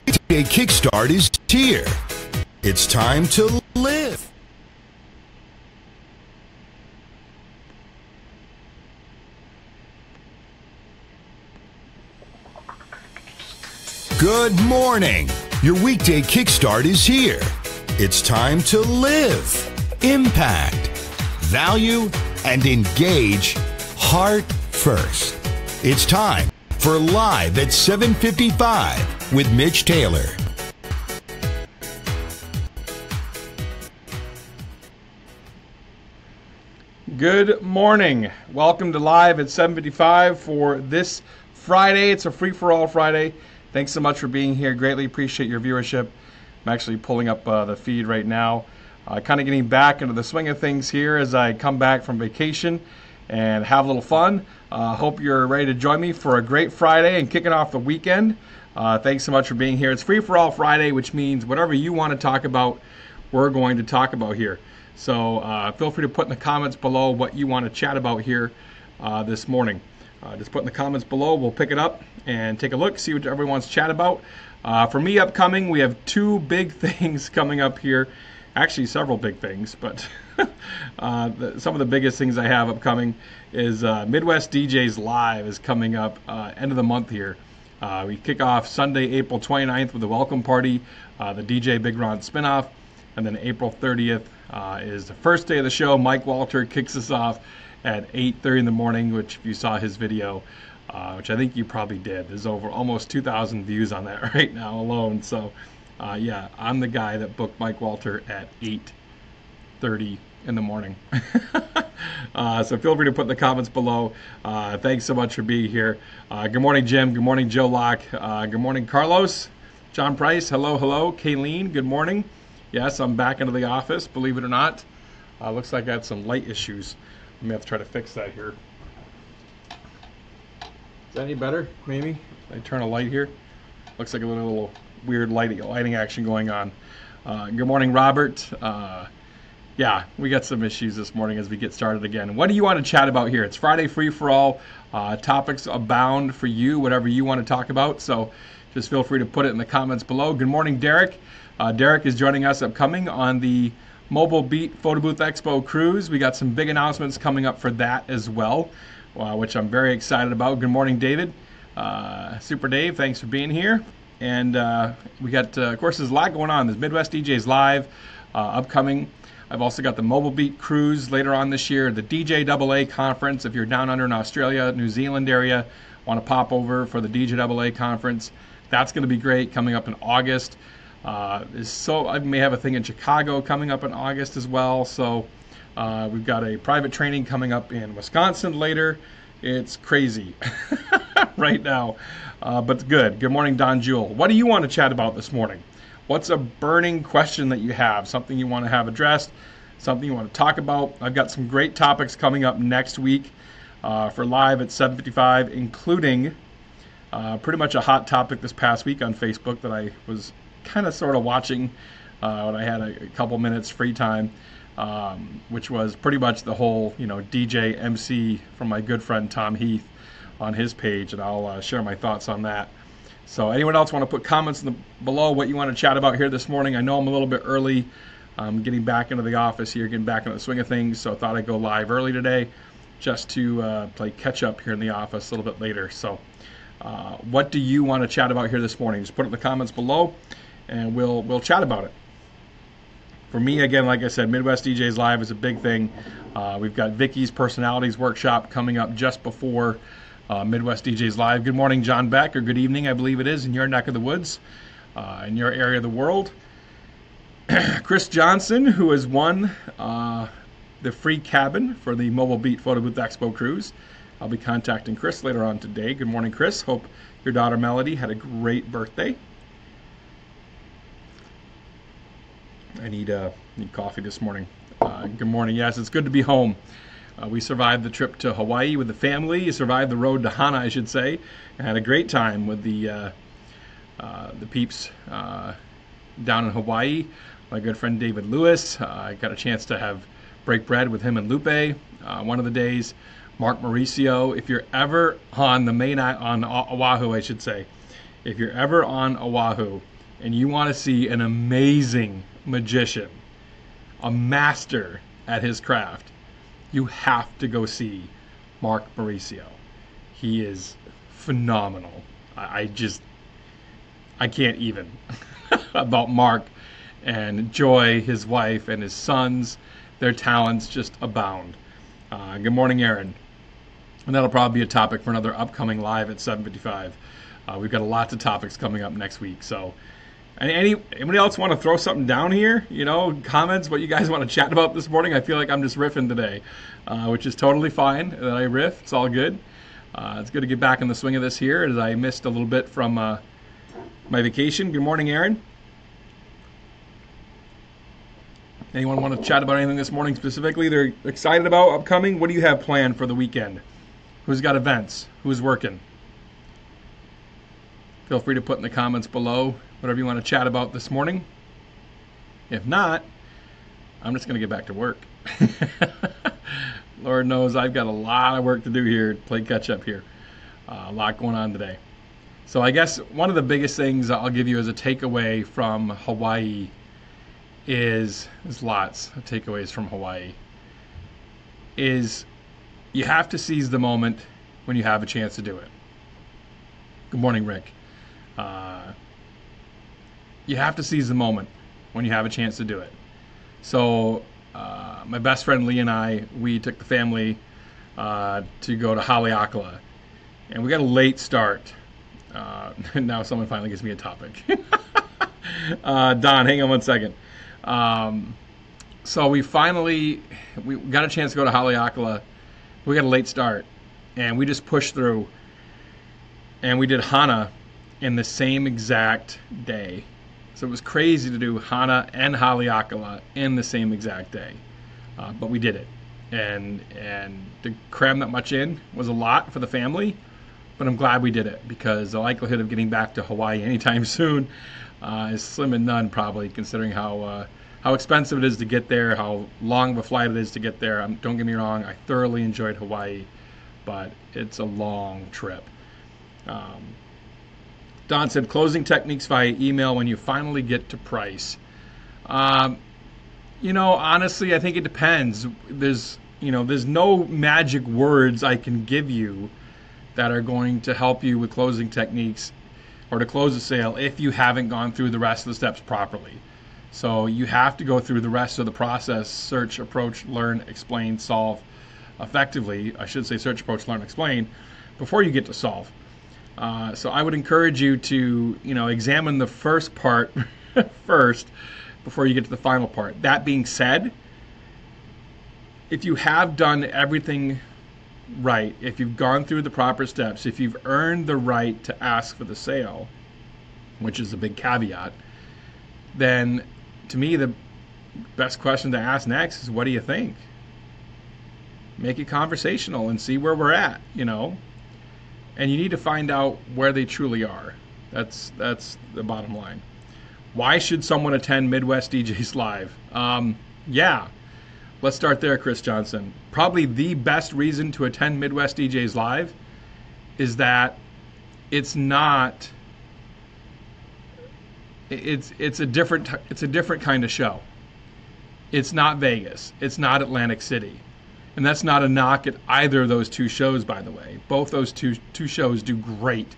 weekday kickstart is here. It's time to live. Good morning. Your weekday kickstart is here. It's time to live, impact, value, and engage heart first. It's time for Live at 7:55 with Mitch Taylor. Good morning. Welcome to Live at 7:55 for this Friday. It's a free-for-all Friday. Thanks so much for being here. Greatly appreciate your viewership. I'm actually pulling up the feed right now. Kind of getting back into the swing of things here as I come back from vacation and have a little fun. Hope you're ready to join me for a great Friday and kicking off the weekend. Thanks so much for being here. It's free-for-all Friday, which means whatever you want to talk about, we're going to talk about here. So feel free to put in the comments below what you want to chat about here this morning. Just put in the comments below. We'll pick it up and take a look, see what everyone wants to chat about. For me, upcoming, we have two big things coming up here. Actually, several big things, but some of the biggest things I have upcoming is Midwest DJs Live is coming up end of the month here. We kick off Sunday, April 29th with a welcome party, the DJ Big Ron spinoff, and then April 30th is the first day of the show. Mike Walter kicks us off at 8:30 in the morning, which if you saw his video, which I think you probably did, there's over almost 2,000 views on that right now alone. So yeah, I'm the guy that booked Mike Walter at 8:30 in the morning. So feel free to put in the comments below. Thanks so much for being here. Good morning, Jim. Good morning, Joe Locke. Good morning, Carlos. John Price. Hello, hello. Kayleen, good morning. Yes, I'm back into the office, believe it or not. Looks like I had some light issues. I may have to try to fix that here. Is that any better? Maybe? I turn a light here. Looks like a little weird lighting action going on. Good morning, Robert. Yeah, we got some issues this morning as we get started again. What do you want to chat about here? It's Friday free for all. Topics abound for you, whatever you want to talk about. So just feel free to put it in the comments below. Good morning, Derek. Derek is joining us upcoming on the Mobile Beat Photo Booth Expo cruise. We got some big announcements coming up for that as well, which I'm very excited about. Good morning, David. Super Dave, thanks for being here. And we got, of course, there's a lot going on. There's Midwest DJs Live upcoming. I've also got the Mobile Beat cruise later on this year, the DJAA conference. If you're down under in Australia, New Zealand area, want to pop over for the DJAA conference, that's going to be great, coming up in August. So I may have a thing in Chicago coming up in August as well. So we've got a private training coming up in Wisconsin later. It's crazy right now, but it's good. Good morning, Don Jewell. What do you want to chat about this morning? What's a burning question that you have? Something you want to have addressed? Something you want to talk about? I've got some great topics coming up next week for Live at 7:55, including pretty much a hot topic this past week on Facebook that I was kind of sort of watching when I had a couple minutes free time, which was pretty much the whole, DJ MC from my good friend Tom Heath on his page, and I'll share my thoughts on that. So anyone else want to put comments below what you want to chat about here this morning? I know I'm a little bit early. I'm getting back into the office here, getting back into the swing of things, so I thought I'd go live early today just to play catch up here in the office a little bit later. So what do you want to chat about here this morning? Just put it in the comments below, and we'll chat about it. For me, again, like I said, Midwest DJs Live is a big thing. We've got Vicky's Personalities Workshop coming up just before Midwest DJs Live. Good morning, John Beck, or good evening, I believe it is, in your neck of the woods, in your area of the world. Chris Johnson, who has won the free cabin for the Mobile Beat Photo Booth Expo cruise. I'll be contacting Chris later on today. Good morning, Chris. Hope your daughter Melody had a great birthday. I need coffee this morning. Good morning. Yes, it's good to be home. We survived the trip to Hawaii with the family. Survived the road to Hana, I should say. I had a great time with the peeps down in Hawaii. My good friend David Lewis. I got a chance to break bread with him and Lupe one of the days. Mark Mauricio. If you're ever on the main on Oahu, I should say, if you're ever on Oahu, and you want to see an amazing magician, a master at his craft, you have to go see Mark Mauricio. He is phenomenal. I can't even about Mark and Joy, his wife, and his sons. Their talents just abound. Good morning, Aaron. And that'll probably be a topic for another upcoming live at 7:55. We've got lots of topics coming up next week. So, anybody else want to throw something down here? Comments, what you guys want to chat about this morning? I feel like I'm just riffing today, which is totally fine that I riff. It's all good. It's good to get back in the swing of this here, as I missed a little bit from my vacation. Good morning, Aaron. Anyone want to chat about anything this morning specifically they're excited about, upcoming? What do you have planned for the weekend? Who's got events? Who's working? Feel free to put in the comments below whatever you want to chat about this morning. If not, I'm just going to get back to work. Lord knows I've got a lot of work to do here to play catch up here. A lot going on today. So I guess one of the biggest things I'll give you as a takeaway from Hawaii is, there's lots of takeaways from Hawaii, is you have to seize the moment when you have a chance to do it. Good morning, Rick. You have to seize the moment when you have a chance to do it. So my best friend Lee and I, we took the family to go to Haleakala, and we got a late start. Now someone finally gives me a topic. Don, hang on one second. So we got a chance to go to Haleakala. We got a late start, and we just pushed through, and we did Hana in the same exact day. So it was crazy to do Hana and Haleakala in the same exact day, but we did it, and to cram that much in was a lot for the family, but I'm glad we did it, because the likelihood of getting back to Hawaii anytime soon is slim and none, probably, considering how expensive it is to get there, how long of a flight it is to get there. Don't get me wrong, I thoroughly enjoyed Hawaii, but it's a long trip. Don said, closing techniques via email when you finally get to price. Honestly, I think it depends. There's no magic words I can give you that are going to help you with closing techniques or to close a sale if you haven't gone through the rest of the steps properly. So you have to go through the rest of the process: search, approach, learn, explain, solve effectively. I should say search, approach, learn, explain before you get to solve. So I would encourage you to, examine the first part first before you get to the final part. That being said, if you have done everything right, if you've gone through the proper steps, if you've earned the right to ask for the sale, which is a big caveat, then to me the best question to ask next is, what do you think? Make it conversational and see where we're at, And you need to find out where they truly are. That's the bottom line. Why should someone attend Midwest DJs Live? Let's start there, Chris Johnson. Probably the best reason to attend Midwest DJs Live is that it's a different kind of show. It's not Vegas. It's not Atlantic City. And that's not a knock at either of those two shows, by the way. Both those two shows do great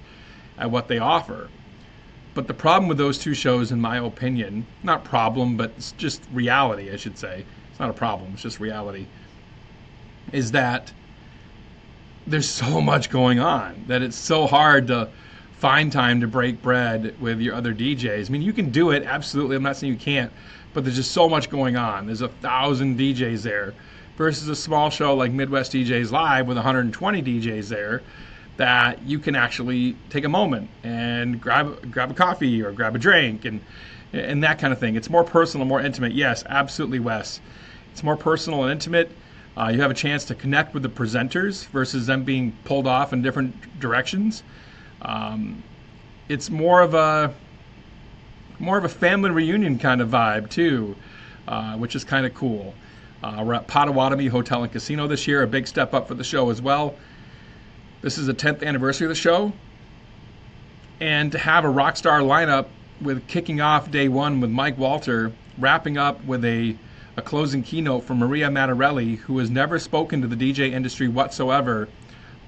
at what they offer. But the problem with those two shows, in my opinion, not problem, but it's just reality, I should say. It's not a problem, it's just reality, is that there's so much going on that it's so hard to find time to break bread with your other DJs. I mean, you can do it, absolutely. I'm not saying you can't, but there's just so much going on. There's 1,000 DJs there, versus a small show like Midwest DJs Live with 120 DJs there, that you can actually take a moment and grab a coffee or grab a drink and that kind of thing. It's more personal, more intimate. Yes, absolutely, Wes. It's more personal and intimate. You have a chance to connect with the presenters versus them being pulled off in different directions. It's more of a family reunion kind of vibe too, which is kind of cool. We're at Potawatomi Hotel and Casino this year, a big step up for the show as well. This is the 10th anniversary of the show, and to have a rock star lineup with kicking off day one with Mike Walter, wrapping up with a closing keynote from Maria Mattarelli, who has never spoken to the DJ industry whatsoever,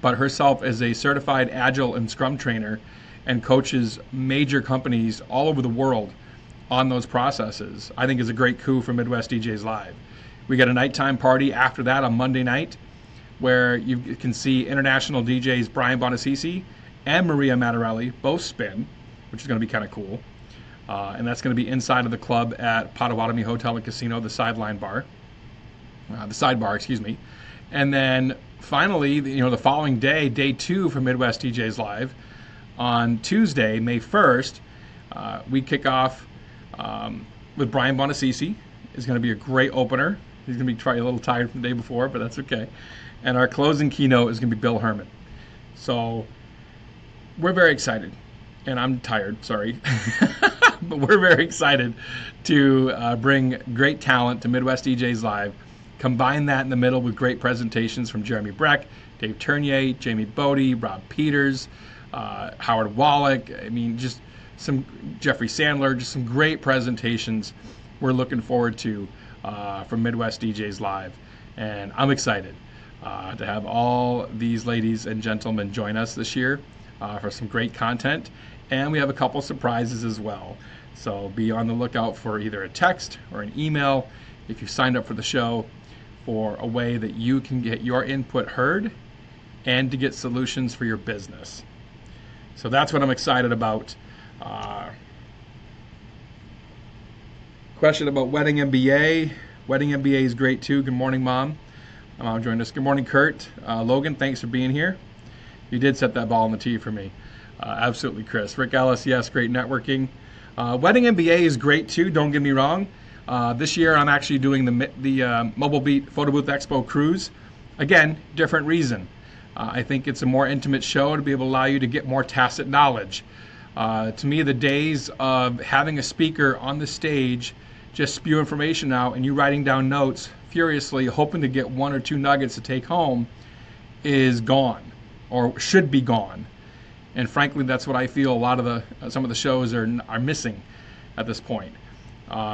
but herself is a certified Agile and Scrum trainer and coaches major companies all over the world on those processes. I think is a great coup for Midwest DJs Live. We get a nighttime party after that on Monday night where you can see international DJs Brian Bonacisi and Maria Mattarelli both spin, which is going to be kind of cool. And that's going to be inside of the club at Potawatomi Hotel and Casino, the Sidebar, excuse me. And then finally, the following day, day two for Midwest DJs Live, on Tuesday, May 1st, we kick off with Brian Bonacisi. It's going to be a great opener. He's going to be probably a little tired from the day before, but that's okay. And our closing keynote is going to be Bill Herman. So we're very excited. And I'm tired, sorry. But we're very excited to bring great talent to Midwest DJs Live. Combine that in the middle with great presentations from Jeremy Breck, Dave Tournier, Jamie Bodie, Rob Peters, Howard Wallach. I mean, just some Jeffrey Sandler, just some great presentations we're looking forward to from Midwest DJs Live. And I'm excited to have all these ladies and gentlemen join us this year for some great content. And we have a couple surprises as well. So be on the lookout for either a text or an email if you've signed up for the show for a way that you can get your input heard and to get solutions for your business. So that's what I'm excited about. Question about Wedding MBA. Wedding MBA is great too. Good morning, Mom. Mom joined us. Good morning, Kurt. Logan, thanks for being here. You did set that ball on the tee for me. Absolutely, Chris. Rick Ellis, yes, great networking. Wedding MBA is great too, don't get me wrong. This year I'm actually doing the Mobile Beat Photo Booth Expo cruise. Again, different reason. I think it's a more intimate show to be able to allow you to get more tacit knowledge. To me, the days of having a speaker on the stage just spew information out and you writing down notes furiously hoping to get one or two nuggets to take home is gone, or should be gone. And frankly, that's what I feel a lot of some of the shows are missing at this point.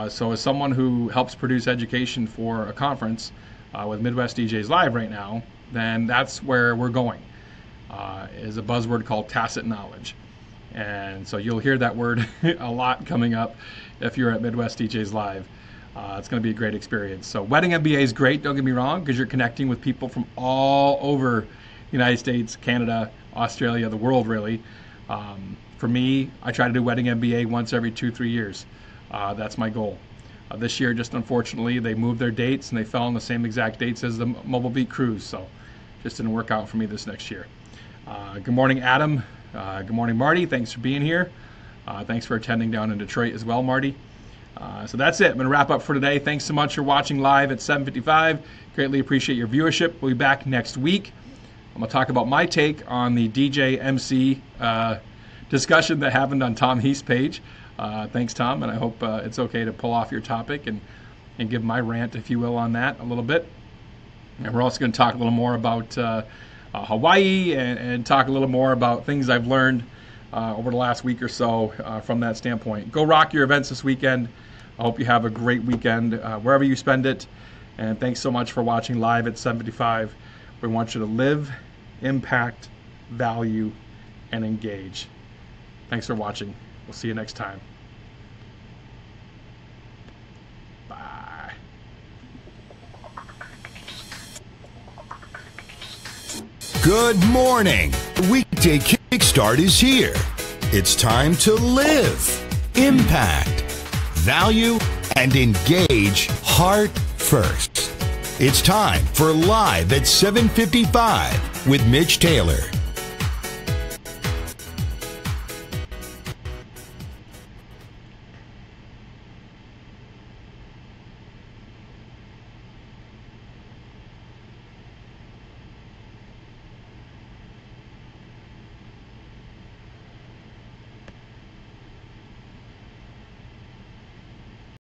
So as someone who helps produce education for a conference with Midwest DJs Live right now, then that's where we're going, is a buzzword called tacit knowledge. And so you'll hear that word a lot coming up if you're at Midwest DJs Live. It's going to be a great experience. So Wedding MBA is great, don't get me wrong, because you're connecting with people from all over the United States, Canada, Australia, the world really. For me, I try to do Wedding MBA once every 2-3 years. That's my goal. This year, just unfortunately, they moved their dates and they fell on the same exact dates as the Mobile Beat Cruise, so just didn't work out for me this next year. Good morning, Adam. Good morning, Marty. Thanks for being here. Thanks for attending down in Detroit as well, Marty. So that's it. I'm going to wrap up for today. Thanks so much for watching live at 7:55. Greatly appreciate your viewership. We'll be back next week. I'm going to talk about my take on the DJ MC discussion that happened on Tom Heath's page. Thanks, Tom, and I hope it's okay to pull off your topic and give my rant, if you will, on that a little bit. And we're also going to talk a little more about Hawaii and talk a little more about things I've learned over the last week or so from that standpoint. Go rock your events this weekend. I hope you have a great weekend wherever you spend it. And thanks so much for watching live at 7:55. We want you to live, impact, value, and engage. Thanks for watching. We'll see you next time. Bye. Good morning. Weekday Kickstart is here. It's time to live, impact, value, and engage heart first. It's time for Live at 7:55 with Mitch Taylor.